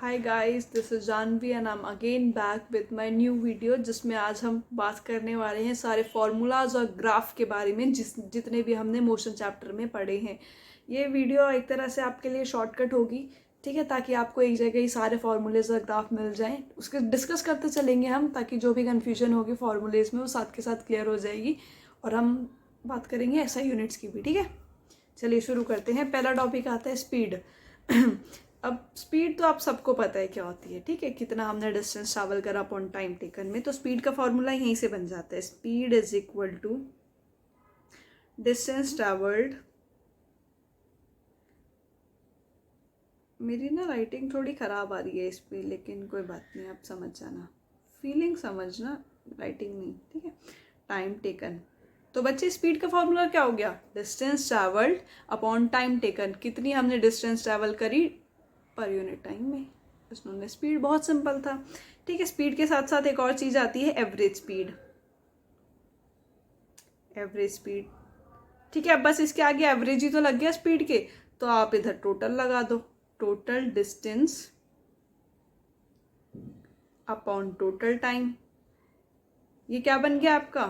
Hi guys, this is Jahnavi and I am again back with my new video जिसमें आज हम बात करने वाले हैं सारे फार्मूलाज और ग्राफ के बारे में जितने भी हमने मोशन चैप्टर में पढ़े हैं। ये वीडियो एक तरह से आपके लिए शॉर्टकट होगी, ठीक है, ताकि आपको एक जगह ही सारे फार्मूलेज और ग्राफ मिल जाएं। उसके डिस्कस करते चलेंगे हम, ताकि जो भी कन्फ्यूजन होगी फार्मूलेज में वो साथ के साथ क्लियर हो जाएगी। और हम बात करेंगे ऐसा यूनिट्स की भी, ठीक है। चलिए शुरू करते हैं। पहला टॉपिक आता है स्पीड। अब स्पीड तो आप सबको पता है क्या होती है, ठीक है, कितना हमने डिस्टेंस ट्रैवल करा अपॉन टाइम टेकन में। तो स्पीड का फॉर्मूला यहीं से बन जाता है। Speed is equal to distance travelled. मेरी ना राइटिंग थोड़ी ख़राब आ रही है इस पर, लेकिन कोई बात नहीं, आप समझ जाना, फीलिंग समझना, राइटिंग नहीं, ठीक है। Time taken. तो बच्चे स्पीड का फॉर्मूला क्या हो गया? Distance travelled upon time taken. कितनी हमने डिस्टेंस ट्रैवल करी पर यूनिट टाइम में, उसमें स्पीड। बहुत सिंपल था, ठीक है। स्पीड के साथ साथ एक और चीज़ आती है, एवरेज स्पीड। एवरेज स्पीड, ठीक है। अब बस इसके आगे एवरेज ही तो लग गया स्पीड के, तो आप इधर टोटल लगा दो। Total distance upon total time. ये क्या बन गया आपका?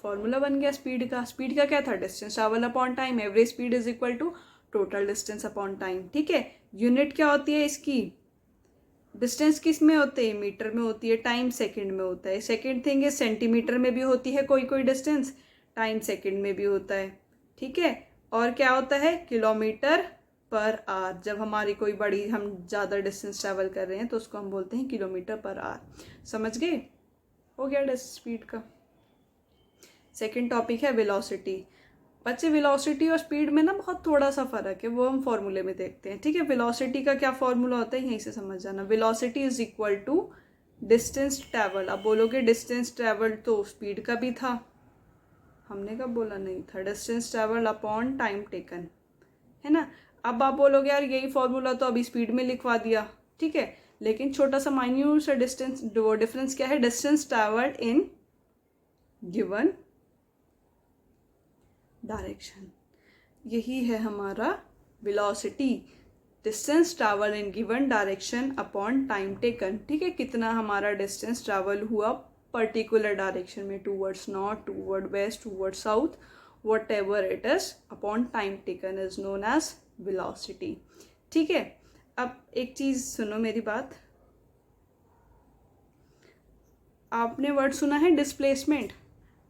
फॉर्मूला बन गया स्पीड का। स्पीड का क्या था? Distance travel upon time. Average speed is equal to total distance upon time, ठीक है। यूनिट क्या होती है इसकी? डिस्टेंस किस में होते हैं? मीटर में होती है। टाइम सेकंड में होता है। सेकंड थिंग इज सेंटीमीटर में भी होती है कोई कोई डिस्टेंस, टाइम सेकंड में भी होता है, ठीक है। और क्या होता है? Kilometre per hour. जब हमारी कोई बड़ी, हम ज़्यादा डिस्टेंस ट्रैवल कर रहे हैं तो उसको हम बोलते हैं किलोमीटर पर आवर। समझ गए? हो गया स्पीड का। सेकेंड टॉपिक है वेलोसिटी। बच्चे, वेलोसिटी और स्पीड में ना बहुत थोड़ा सा फर्क है, वो हम फॉर्मूले में देखते हैं, ठीक है। वेलोसिटी का क्या फॉर्मूला होता है, यहीं से समझ जाना। Velocity is equal to distance travel. अब बोलोगे डिस्टेंस ट्रैवल तो स्पीड का भी था, हमने कब बोला नहीं था। Distance travel upon time taken, है ना। अब आप बोलोगे यार यही फॉर्मूला तो अभी स्पीड में लिखवा दिया, ठीक है, लेकिन छोटा सा माइन्यूट सा डिफरेंस क्या है? Distance travelled in given direction, यही है हमारा velocity. Distance travel in given direction upon time taken, ठीक है। कितना हमारा डिस्टेंस ट्रैवल हुआ पर्टिकुलर डायरेक्शन में, towards north, toward west, toward south, whatever it is, upon time taken is known as velocity, ठीक है। अब एक चीज़ सुनो मेरी बात, आपने वर्ड सुना है डिस्प्लेसमेंट।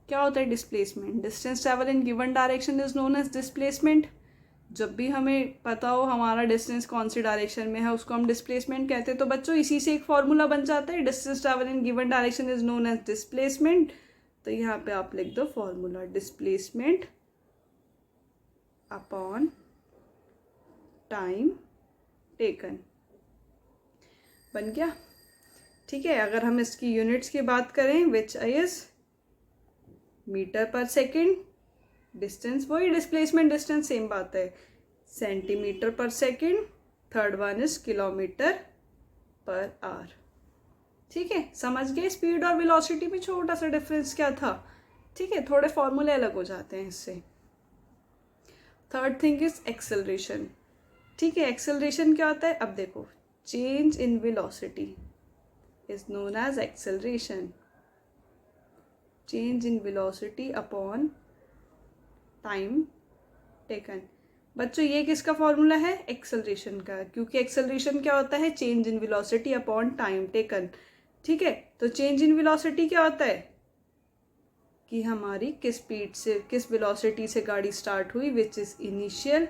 क्या होता है displacement? Distance travel in given direction is known as displacement. जब भी हमें पता हो हमारा डिस्टेंस कौन सी डायरेक्शन में है, उसको हम डिस्प्लेसमेंट कहते हैं। तो बच्चों इसी से एक फॉर्मूला बन जाता है, distance travel in given direction is known as displacement. तो यहाँ पे आप लिख दो formula, displacement upon time taken. बन गया, ठीक है। अगर हम इसकी यूनिट्स की बात करें, विच इज मीटर पर सेकेंड, डिस्टेंस वही डिस्प्लेसमेंट डिस्टेंस, सेम बात है, सेंटीमीटर पर second, third one is kilometre per hour, ठीक है। समझ गए? स्पीड और वेलोसिटी में छोटा सा डिफरेंस क्या था, ठीक है, थोड़े फॉर्मूले अलग हो जाते हैं इससे। थर्ड थिंग इज एक्सेलरेशन, ठीक है। एक्सेलरेशन क्या होता है? अब देखो, change in velocity is known as acceleration. Change in velocity upon time taken. बच्चों ये किसका फॉर्मूला है? एक्सेलरेशन का, क्योंकि एक्सेलरेशन क्या होता है? Change in velocity upon time taken, ठीक है। तो चेंज इन वेलोसिटी क्या होता है कि हमारी किस स्पीड से, किस वेलोसिटी से गाड़ी स्टार्ट हुई, विच इज इनिशियल,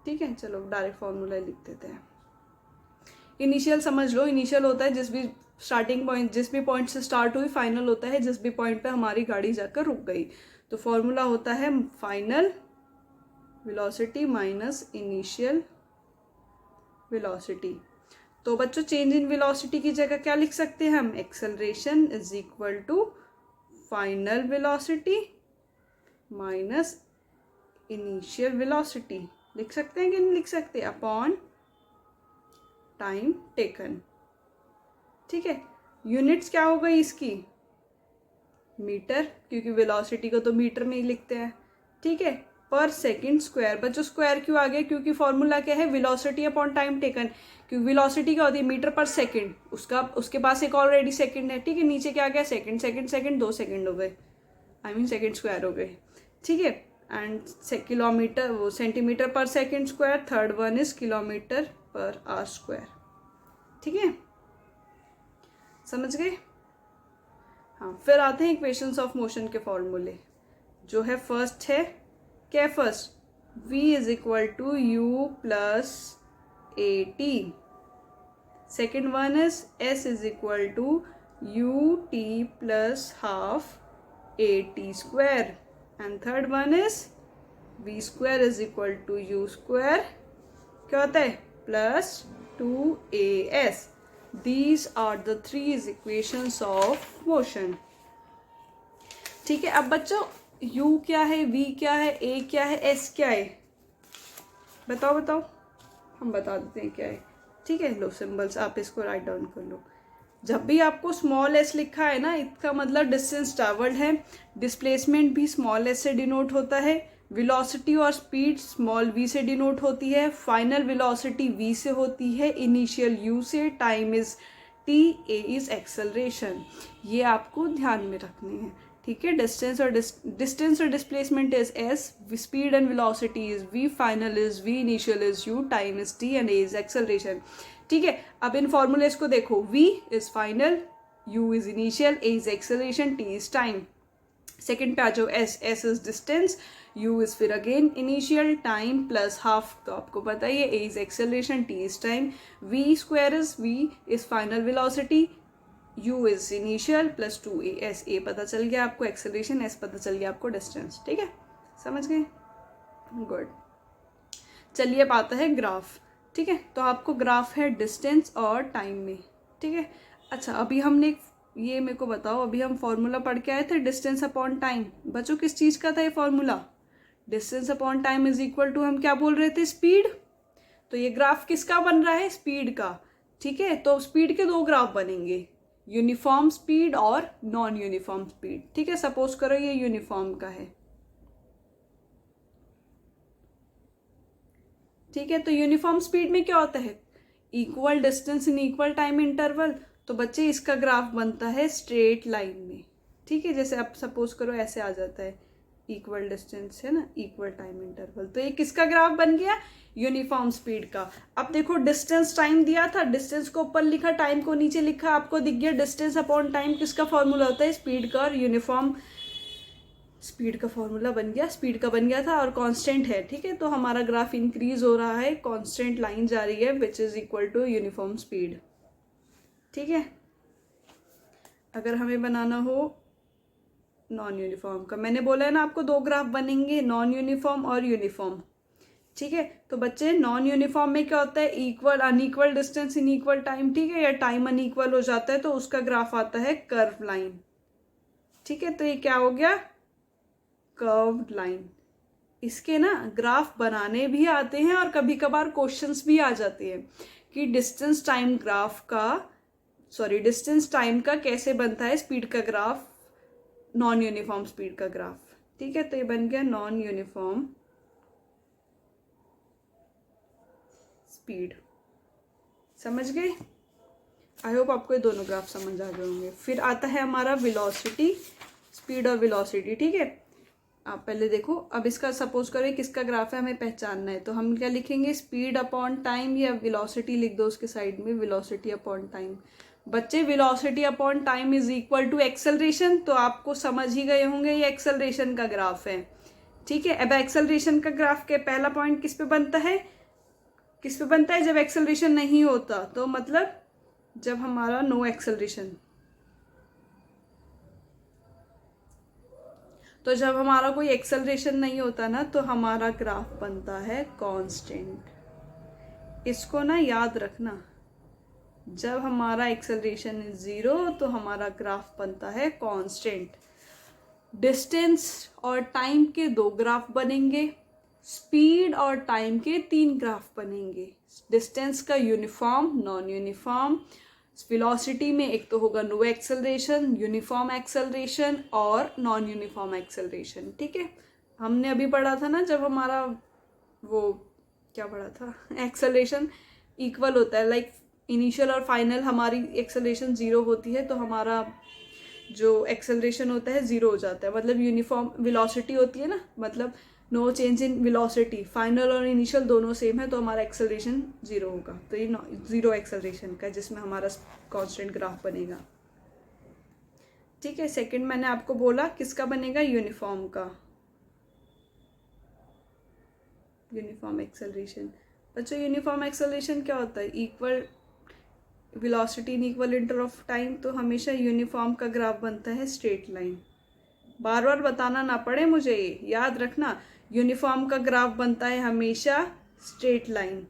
ठीक है। चलो डायरेक्ट फॉर्मूला लिख देते हैं। इनिशियल समझ लो, इनिशियल होता है जिस भी स्टार्टिंग पॉइंट, जिस भी पॉइंट से स्टार्ट हुई। फाइनल होता है जिस भी पॉइंट पे हमारी गाड़ी जाकर रुक गई। तो फॉर्मूला होता है final velocity minus initial velocity. तो बच्चों चेंज इन वेलोसिटी की जगह क्या लिख सकते हैं हम? Acceleration is equal to final velocity minus initial velocity. लिख सकते हैं कि नहीं लिख सकते? अपॉन टाइम टेकन, ठीक है। यूनिट्स क्या हो गई इसकी? मीटर, क्योंकि वेलोसिटी को तो मीटर में ही लिखते हैं, ठीक है। पर सेकंड स्क्वायर। बच्चों स्क्वायर क्यों आ गया? क्योंकि फॉर्मूला क्या है? Velocity upon time taken. क्योंकि वेलोसिटी क्या होती है? मीटर पर सेकंड। उसके पास एक ऑलरेडी सेकंड है, ठीक है। नीचे क्या आ गया? सेकंड सेकंड सेकंड, 2 सेकंड हो गए, आई मीन सेकंड स्क्वायर हो गए, ठीक है। एंड किलोमीटर, वो सेंटीमीटर पर second square. Third one is kilometre per hour square, ठीक है। समझ गए? हाँ, फिर आते हैं इक्वेशंस ऑफ मोशन के फॉर्मूले। जो है फर्स्ट है, क्या है first? v is equal to u plus a t. Second one is s is equal to u t plus half a t square. And third one is v square is equal to u square, क्या होता है? Plus 2as। These are the three equations of motion, ठीक है। अब बच्चों u क्या है, v क्या है, a क्या है, s क्या है? बताओ बताओ, हम बता देते हैं क्या है, ठीक है। लो सिंबल्स, आप इसको राइट डाउन कर लो। जब भी आपको स्मॉल s लिखा है ना, इसका मतलब डिस्टेंस ट्रैवल्ड है। डिस्प्लेसमेंट भी स्मॉल s से डिनोट होता है। वेलोसिटी और स्पीड स्मॉल v से डिनोट होती है। फाइनल वेलोसिटी v से होती है, इनिशियल u से। Time is t, a is acceleration. ये आपको ध्यान में रखने हैं, ठीक है। डिस्टेंस और displacement is s, speed and velocity is v, final is v, initial is u, time is t and a is acceleration, ठीक है। अब इन फॉर्मूलेस को देखो, v is final, u is initial, a is acceleration, t is time. Second पे आ जाओ, s is distance, u is फिर again initial, time plus half तो आपको पता ही है, a is acceleration, t is time. v square is v is final velocity, u is initial plus 2as। a पता चल गया आपको एक्सेलरेशन, s पता चल गया आपको डिस्टेंस, ठीक है। समझ गए? गुड। चलिए अब आता है ग्राफ, ठीक है। तो आपको ग्राफ है डिस्टेंस और टाइम में, ठीक है। अच्छा, अभी हमने ये मेरे को बताओ, अभी हम फॉर्मूला पढ़ के आए थे डिस्टेंस अपॉन टाइम। बच्चों किस चीज़ का था ये formula? Distance upon time is equal to, हम क्या बोल रहे थे? स्पीड। तो ये ग्राफ किसका बन रहा है? स्पीड का, ठीक है। तो स्पीड के दो ग्राफ बनेंगे, यूनिफॉर्म स्पीड और नॉन यूनिफॉर्म स्पीड, ठीक है। सपोज करो ये यूनिफॉर्म का है, ठीक है। तो यूनिफॉर्म स्पीड में क्या होता है? Equal distance in equal time interval. तो बच्चे इसका ग्राफ बनता है स्ट्रेट लाइन में, ठीक है। जैसे आप सपोज करो ऐसे आ जाता है, इक्वल डिस्टेंस है ना, इक्वल टाइम इंटरवल। तो ये किसका ग्राफ बन गया? यूनिफॉर्म स्पीड का। अब देखो डिस्टेंस टाइम दिया था, डिस्टेंस को ऊपर लिखा, टाइम को नीचे लिखा, आपको दिख गया डिस्टेंस अपॉन टाइम किसका फॉर्मूला होता है? स्पीड का। और यूनिफॉर्म स्पीड का फॉर्मूला बन गया, स्पीड का बन गया था, और कांस्टेंट है, ठीक है। तो हमारा ग्राफ इंक्रीज हो रहा है, कांस्टेंट लाइन जा रही है, which is equal to uniform speed, ठीक है। अगर हमें बनाना हो नॉन यूनिफॉर्म का, मैंने बोला है ना आपको दो ग्राफ बनेंगे, नॉन यूनिफॉर्म और यूनिफॉर्म, ठीक है। तो बच्चे नॉन यूनिफॉर्म में क्या होता है? Equal unequal distance in equal time, ठीक है। या टाइम अनइक्वल हो जाता है तो उसका ग्राफ आता है कर्व लाइन, ठीक है। तो ये क्या हो गया? Curved line. इसके ना ग्राफ बनाने भी आते हैं और कभी कभार क्वेश्चंस भी आ जाते हैं कि डिस्टेंस टाइम का कैसे बनता है स्पीड का ग्राफ, नॉन यूनिफॉर्म स्पीड का ग्राफ, ठीक है। तो ये बन गया नॉन यूनिफॉर्म स्पीड। समझ गए? आई होप आपको ये दोनों ग्राफ समझ आ गए होंगे। फिर आता है हमारा वेलोसिटी, स्पीड और वेलोसिटी, ठीक है। आप पहले देखो, अब इसका सपोज करें किसका ग्राफ है, हमें पहचानना है। तो हम क्या लिखेंगे? स्पीड अपॉन टाइम, या वेलोसिटी लिख दो उसके साइड में, वेलोसिटी अपॉन टाइम। बच्चे velocity upon time is equal to acceleration, तो आपको समझ ही गए होंगे ये एक्सेलरेशन का ग्राफ है, ठीक है। अब एक्सेलरेशन का ग्राफ के पहला पॉइंट किस पे बनता है? जब एक्सेलरेशन नहीं होता, तो मतलब जब हमारा नो एक्सेलरेशन, तो जब हमारा कोई एक्सेलरेशन नहीं होता ना, तो हमारा ग्राफ बनता है कांस्टेंट। इसको ना याद रखना, जब हमारा एक्सेलरेशन इज 0 तो हमारा ग्राफ बनता है कांस्टेंट। डिस्टेंस और टाइम के 2 ग्राफ बनेंगे, स्पीड और टाइम के 3 ग्राफ बनेंगे। डिस्टेंस का यूनिफॉर्म, नॉन यूनिफॉर्म। वेलोसिटी में एक तो होगा नो एक्सेलरेशन, यूनिफॉर्म एक्सेलरेशन और नॉन यूनिफॉर्म एक्सेलरेशन, ठीक है। हमने अभी पढ़ा था ना, जब हमारा वो क्या पढ़ा था, एक्सेलरेशन इक्वल होता है, लाइक इनिशियल और फाइनल हमारी एक्सेलरेशन 0 होती है, तो हमारा जो एक्सेलरेशन होता है 0 हो जाता है, मतलब यूनिफॉर्म वेलोसिटी होती है ना, मतलब no change in velocity, final और इनिशियल दोनों सेम है, तो हमारा एक्सेलरेशन 0 होगा। तो ये 0 एक्सेलरेशन का, जिसमें हमारा कांस्टेंट ग्राफ बनेगा। ठीक है, सेकंड मैंने आपको बोला किसका बनेगा, यूनिफॉर्म का, यूनिफॉर्म एक्सेलरेशन। अच्छा, यूनिफॉर्म एक्सेलरेशन क्या होता है, equal velocity in equal inter of time, तो हमेशा यूनिफॉर्म का ग्राफ बनता है स्ट्रेट लाइन। बार बार बताना ना पड़े मुझे, ये याद रखना, यूनिफॉर्म का ग्राफ बनता है हमेशा स्ट्रेट लाइन।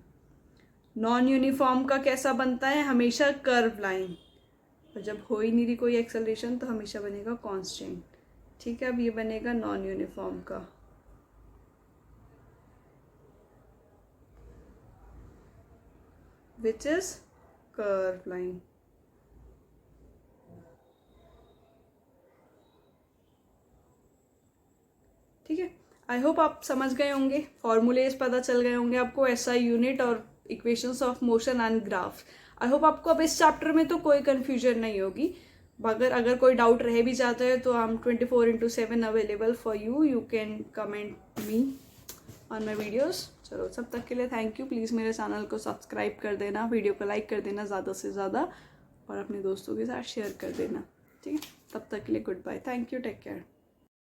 नॉन यूनिफॉर्म का कैसा बनता है, हमेशा कर्व लाइन। और जब हो ही नहीं रही कोई एक्सेलरेशन तो हमेशा बनेगा कांस्टेंट। ठीक है, अब ये बनेगा नॉन यूनिफॉर्म का। Which is curve line. ठीक है, आई होप आप समझ गए होंगे, फॉर्मूलेज पता चल गए होंगे आपको, एसआई यूनिट और equations of motion and graph. I hope आपको अब इस चैप्टर में तो कोई कंफ्यूजन नहीं होगी। अगर कोई डाउट रह भी जाता है तो I am 24/7 available for you, you can comment me on my videos. चलो, सब तक के लिए थैंक यू। प्लीज़ मेरे चैनल को सब्सक्राइब कर देना, वीडियो को लाइक कर देना ज़्यादा से ज़्यादा, और अपने दोस्तों के साथ शेयर कर देना। ठीक है, तब तक के लिए goodbye, thank you, take care.